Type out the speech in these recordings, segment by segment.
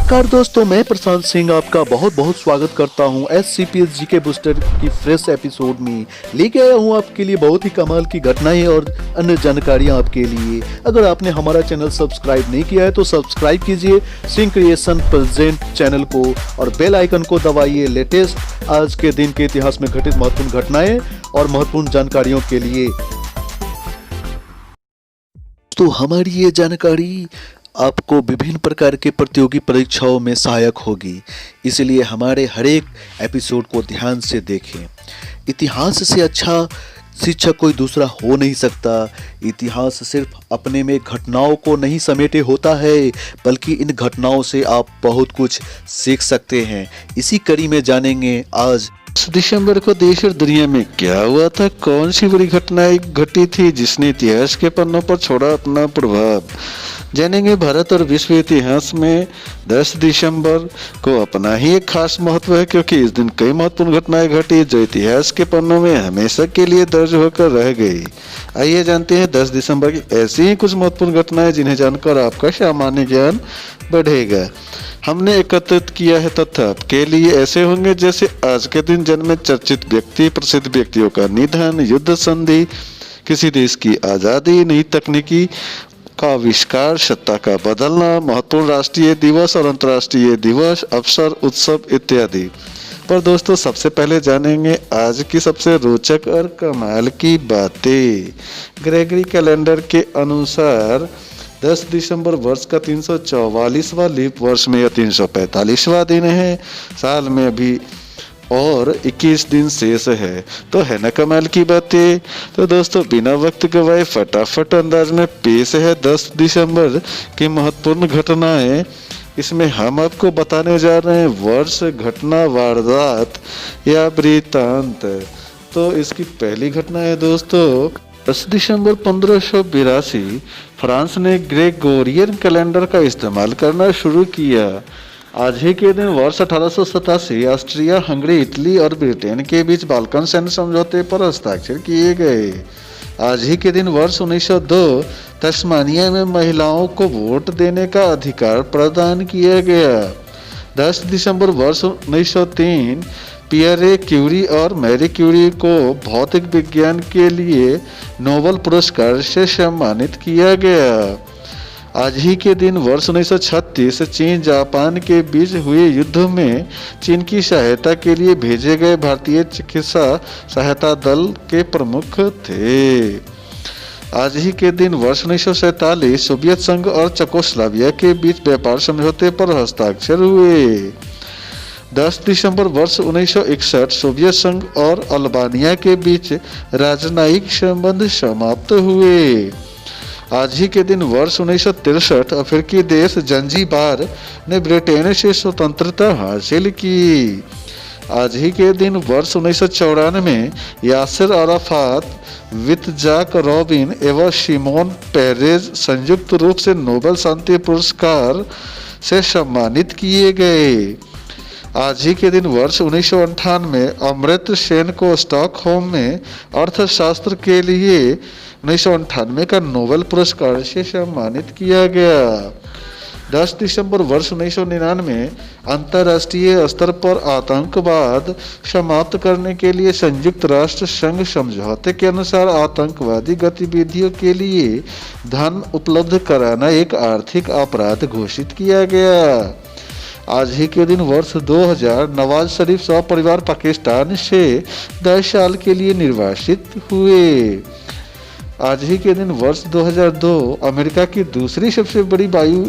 नमस्कार दोस्तों, मैं प्रशांत सिंह आपका बहुत बहुत स्वागत करता हूं SCPS जीके बूस्टर की फ्रेश एपिसोड में। लेके आया हूं आपके लिए बहुत ही कमाल की घटनाएं और अन्य जानकारियां आपके लिए। अगर आपने हमारा चैनल सब्सक्राइब नहीं किया है तो सब्सक्राइब कीजिए सिंह क्रिएशन प्रेजेंट चैनल को और बेल आइकन को दबाइए लेटेस्ट आज के दिन के इतिहास में घटित महत्वपूर्ण घटनाएं और महत्वपूर्ण जानकारियों के लिए। तो हमारी ये जानकारी आपको विभिन्न प्रकार के प्रतियोगी परीक्षाओं में सहायक होगी, इसलिए हमारे हर एक एपिसोड को ध्यान से देखें। इतिहास से अच्छा शिक्षक कोई दूसरा हो नहीं सकता। इतिहास सिर्फ अपने में घटनाओं को नहीं समेटे होता है, बल्कि इन घटनाओं से आप बहुत कुछ सीख सकते हैं। इसी कड़ी में जानेंगे आज 10 दिसंबर को देश और दुनिया में क्या हुआ था, कौन सी बड़ी घटनाएं घटी थी जिसने इतिहास के पन्नों पर छोड़ा अपना प्रभाव। जानेंगे भारत और विश्व इतिहास में 10 दिसंबर को अपना ही एक खास महत्व है, क्योंकि इस दिन कई महत्वपूर्ण घटनाएं घटी जो इतिहास के पन्नों में हमेशा के लिए दर्ज होकर रह गई। आइए जानते हैं 10 दिसंबर की ऐसी ही कुछ महत्वपूर्ण घटनाएं जिन्हें जानकर आपका सामान्य ज्ञान बढ़ेगा। हमने एकत्रित किया है तथ्य आपके लिए ऐसे होंगे जैसे आज के दिन जन्मे चर्चित व्यक्ति, प्रसिद्ध व्यक्तियों का निधन, युद्ध संधि, किसी देश की आज़ादी, नई तकनीकी का आविष्कार, सत्ता का बदलना, महत्वपूर्ण राष्ट्रीय दिवस और अंतर्राष्ट्रीय दिवस, अवसर, उत्सव इत्यादि। पर दोस्तों सबसे पहले जानेंगे आज की सबसे रोचक और कमाल की बातें। ग्रेगरी कैलेंडर के अनुसार 10 दिसंबर वर्ष का 344वां लीप वर्ष में या 345वां दिन है। साल में अभी और 21 दिन शेष है। तो है ना कमाल की बातें। तो दोस्तों बिना वक्त गवाए फटाफट अंदाज में पेश है 10 दिसंबर की महत्वपूर्ण घटनाएं। इसमें हम आपको बताने जा रहे हैं वर्ष, घटना, वारदात या वृत्तांत। तो इसकी पहली घटना है दोस्तों 10 दिसंबर 1582 फ्रांस ने ग्रेगोरियन कैलेंडर का इस्तेमाल करना शुरू किया। आज ही के दिन वर्ष 1887 ऑस्ट्रिया, हंगरी, इटली और ब्रिटेन के बीच बाल्कन सैन्य समझौते पर हस्ताक्षर किए गए। आज ही के दिन वर्ष 1902 तस्मानिया में महिलाओं को वोट देने का अधिकार प्रदान किया गया। 10 दिसंबर वर्ष 1903 पियरे क्यूरी और मैरी क्यूरी को भौतिक विज्ञान के लिए नोबेल पुरस्कार से सम्मानित किया गया। आज ही के दिन वर्ष 1936 चीन जापान के बीच हुए युद्ध में चीन की सहायता के लिए भेजे गए भारतीय चिकित्सा सहायता दल के प्रमुख थे। आज ही के दिन वर्ष 1947 सोवियत संघ और चेकोस्लोवाकिया के बीच व्यापार समझौते पर हस्ताक्षर हुए। 10 दिसंबर वर्ष 1961 सोवियत संघ और अल्बानिया के बीच राजनयिक संबंध समाप्त हुए। आज ही के दिन वर्ष 1963 अफ्रीकी देश जंजीबार ने ब्रिटेन से स्वतंत्रता हासिल की। आज ही के दिन वर्ष 1994 यासिर अराफात, वितजाक रॉबिन एवं शिमोन पेरेज संयुक्त रूप से नोबेल शांति पुरस्कार से सम्मानित किए गए। आज ही के दिन वर्ष 1998 अमर्त्य सेन को स्टॉकहोम में अर्थशास्त्र के लिए 1998 का नोबेल पुरस्कार से सम्मानित किया गया। 10 दिसंबर वर्ष 1999 अंतर्राष्ट्रीय स्तर पर आतंकवाद समाप्त करने के लिए संयुक्त राष्ट्र संघ समझौते के अनुसार आतंकवादी गतिविधियों के लिए धन उपलब्ध कराना एक आर्थिक अपराध घोषित किया गया। आज ही के दिन वर्ष 2000 नवाज शरीफ सपरिवार पाकिस्तान से 10 साल के लिए निर्वासित हुए। आज ही के दिन वर्ष 2002 अमेरिका की दूसरी सबसे बड़ी वायु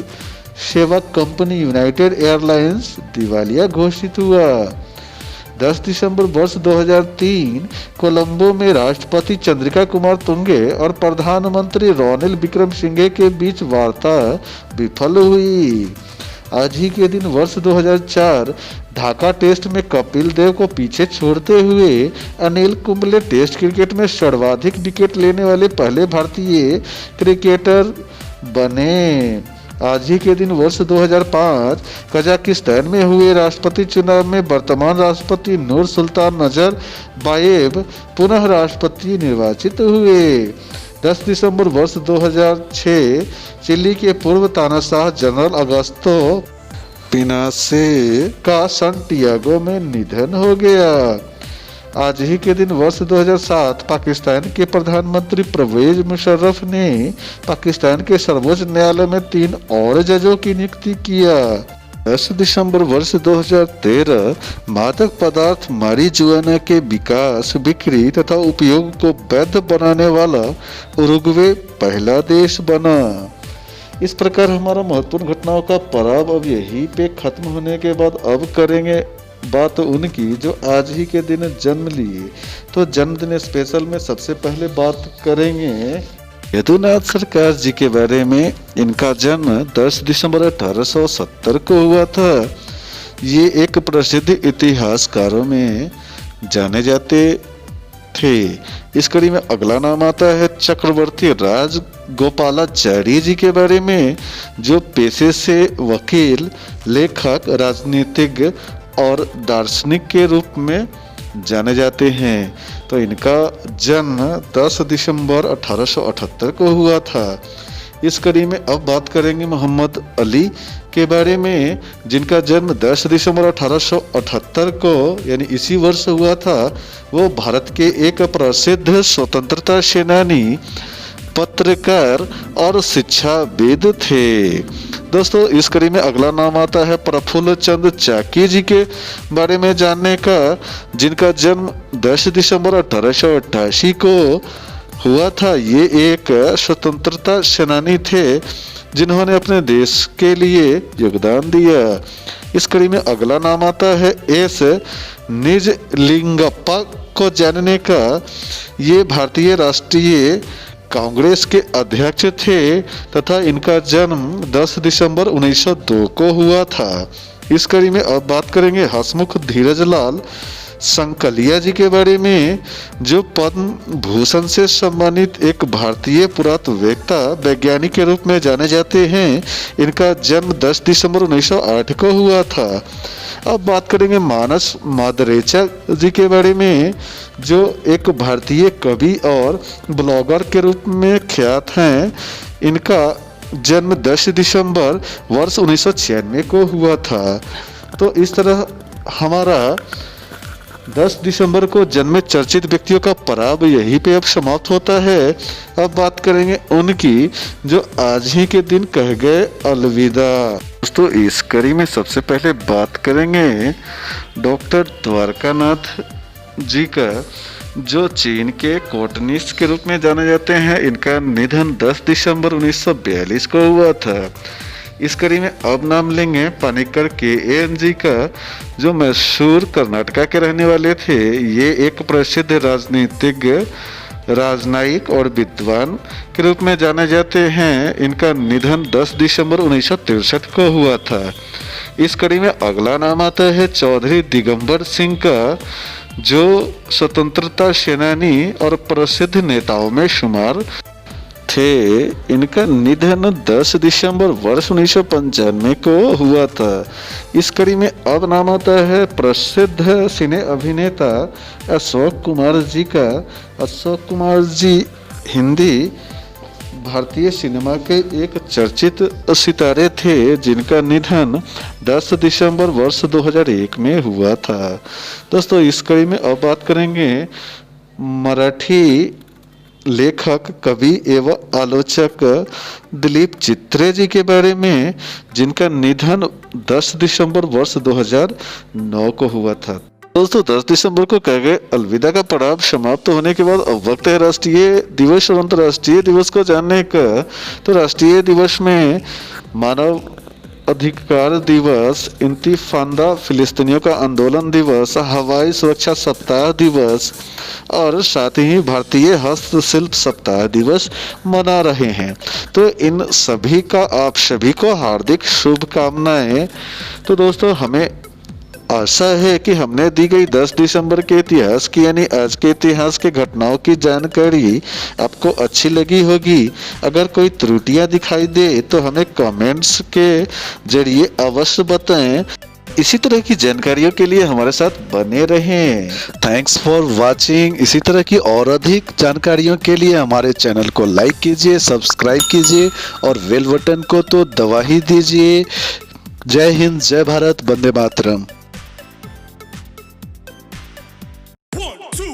सेवा कंपनी यूनाइटेड एयरलाइंस दिवालिया घोषित हुआ। 10 दिसंबर वर्ष 2003 कोलंबो में राष्ट्रपति चंद्रिका कुमार तुंगे और प्रधानमंत्री रानिल विक्रमसिंघे के बीच वार्ता विफल हुई। आज ही के दिन वर्ष 2004 ढाका टेस्ट में कपिल देव को पीछे छोड़ते हुए अनिल कुंबले टेस्ट क्रिकेट में सर्वाधिक विकेट लेने वाले पहले भारतीय क्रिकेटर बने। आज ही के दिन वर्ष 2005 कजाकिस्तान में हुए राष्ट्रपति चुनाव में वर्तमान राष्ट्रपति नूर सुल्तान नजरबायेव पुनः राष्ट्रपति निर्वाचित हुए। 10 दिसंबर वर्ष 2006 चिली के पूर्व तानाशाह जनरल अगस्तो पिनासे का सैंटियागो में निधन हो गया। आज ही के दिन वर्ष 2007 पाकिस्तान के प्रधानमंत्री परवेज मुशर्रफ ने पाकिस्तान के सर्वोच्च न्यायालय में 3 और जजों की नियुक्ति किया। 10 दिसंबर वर्ष 2013 मादक पदार्थ मारिजुआना के विकास, बिक्री तथा उपयोग को वैध बनाने वाला उरुग्वे पहला देश बना। इस प्रकार हमारा महत्वपूर्ण घटनाओं का पड़ाव अब यहीं पे खत्म होने के बाद अब करेंगे बात उनकी जो आज ही के दिन जन्म लिए। तो जन्मदिन स्पेशल में सबसे पहले बात करेंगे यदुनाथ सरकार जी के बारे में। इनका जन्म 10 दिसंबर 1870 को हुआ था। ये एक प्रसिद्ध इतिहासकारों में जाने जाते थे। इस कड़ी में अगला नाम आता है चक्रवर्ती राज गोपालाचारी जी के बारे में, जो पेशे से वकील, लेखक, राजनीतिज्ञ और दार्शनिक के रूप में जाने जाते हैं। तो इनका जन्म 10 दिसंबर 1878 को हुआ था। इस कड़ी में अब बात करेंगे मोहम्मद अली के बारे में, जिनका जन्म 10 दिसंबर 1878 को यानी इसी वर्ष हुआ था। वो भारत के एक प्रसिद्ध स्वतंत्रता सेनानी, पत्रकार और शिक्षाविद थे। दोस्तों इस कड़ी में अगला नाम आता है प्रफुल्ल चंद्र चाकी जी के बारे में जानने का, जिनका जन्म 10 दिसंबर 1888 को हुआ था। ये एक स्वतंत्रता सेनानी थे जिन्होंने अपने देश के लिए योगदान दिया। इस कड़ी में अगला नाम आता है एस निजलिंगप्पा को जानने का। ये भारतीय राष्ट्रीय कांग्रेस के अध्यक्ष थे तथा इनका जन्म 10 दिसंबर 1902 को हुआ था। इस कड़ी में अब बात करेंगे हसमुख धीरजलाल संकलिया जी के बारे में, जो पद्म भूषण से सम्मानित एक भारतीय पुरातत्ववेत्ता, वैज्ञानिक के रूप में जाने जाते हैं। इनका जन्म 10 दिसंबर 1908 को हुआ था। अब बात करेंगे मानस मादरेचा जी के बारे में, जो एक भारतीय कवि और ब्लॉगर के रूप में ख्यात हैं। इनका जन्म 10 दिसंबर वर्ष 1996 को हुआ था। तो इस तरह हमारा 10 दिसंबर को जन्मे चर्चित व्यक्तियों का पड़ाव यहीं पे अब समाप्त होता है। अब बात करेंगे उनकी जो आज ही के दिन कह गए अलविदा। दोस्तों इस कड़ी में सबसे पहले बात करेंगे डॉक्टर द्वारकानाथ जी का, जो चीन के कोटनिस्ट के रूप में जाने जाते हैं। इनका निधन 10 दिसंबर 1942 को हुआ था। इस कड़ी में अब नाम लेंगे पानिक्कर KAN जी का, जो मैसूर कर्नाटका के रहने वाले थे। ये एक प्रसिद्ध राजनीतिज्ञ, राजनयिक और विद्वान के रूप में जाने जाते हैं। इनका निधन 10 दिसंबर 1963 को हुआ था। इस कड़ी में अगला नाम आता है चौधरी दिगंबर सिंह का, जो स्वतंत्रता सेनानी और प्रसिद्ध नेताओं में शुमार थे। इनका निधन 10 दिसंबर वर्ष 1995 को हुआ था। इस कड़ी में अब नाम आता है प्रसिद्ध सिने अभिनेता अशोक कुमार जी का। अशोक कुमार जी हिंदी भारतीय सिनेमा के एक चर्चित सितारे थे, जिनका निधन 10 दिसंबर वर्ष 2001 में हुआ था। दोस्तों इस कड़ी में अब बात करेंगे मराठी लेखक, कवि एवं आलोचक दिलीप चित्रे जी के बारे में, जिनका निधन 10 दिसंबर वर्ष 2009 को हुआ था। दोस्तों 10 दिसंबर को कह गए अलविदा का पड़ाव समाप्त होने के बाद अब वक्त है राष्ट्रीय दिवस और अंतर्राष्ट्रीय दिवस को जानने का। तो राष्ट्रीय दिवस में मानव अधिकार दिवस, इंतिफादा फिलिस्तीनियों का आंदोलन दिवस, हवाई सुरक्षा सप्ताह दिवस और साथ ही भारतीय हस्तशिल्प सप्ताह दिवस मना रहे हैं। तो इन सभी का आप सभी को हार्दिक शुभकामनाएं। तो दोस्तों हमें आशा है कि हमने दी गई 10 दिसंबर के इतिहास की यानी आज के इतिहास के घटनाओं की जानकारी आपको अच्छी लगी होगी। अगर कोई त्रुटियां दिखाई दे तो हमें कमेंट्स के जरिए अवश्य बताएं। इसी तरह की जानकारियों के लिए हमारे साथ बने रहें। Thanks for watching. इसी तरह की और अधिक जानकारियों के लिए हमारे चैनल को लाइक कीजिए, सब्सक्राइब कीजिए और बेल बटन को तो दबा ही दीजिए। जय हिंद, जय भारत, वंदे मातरम। 1, 2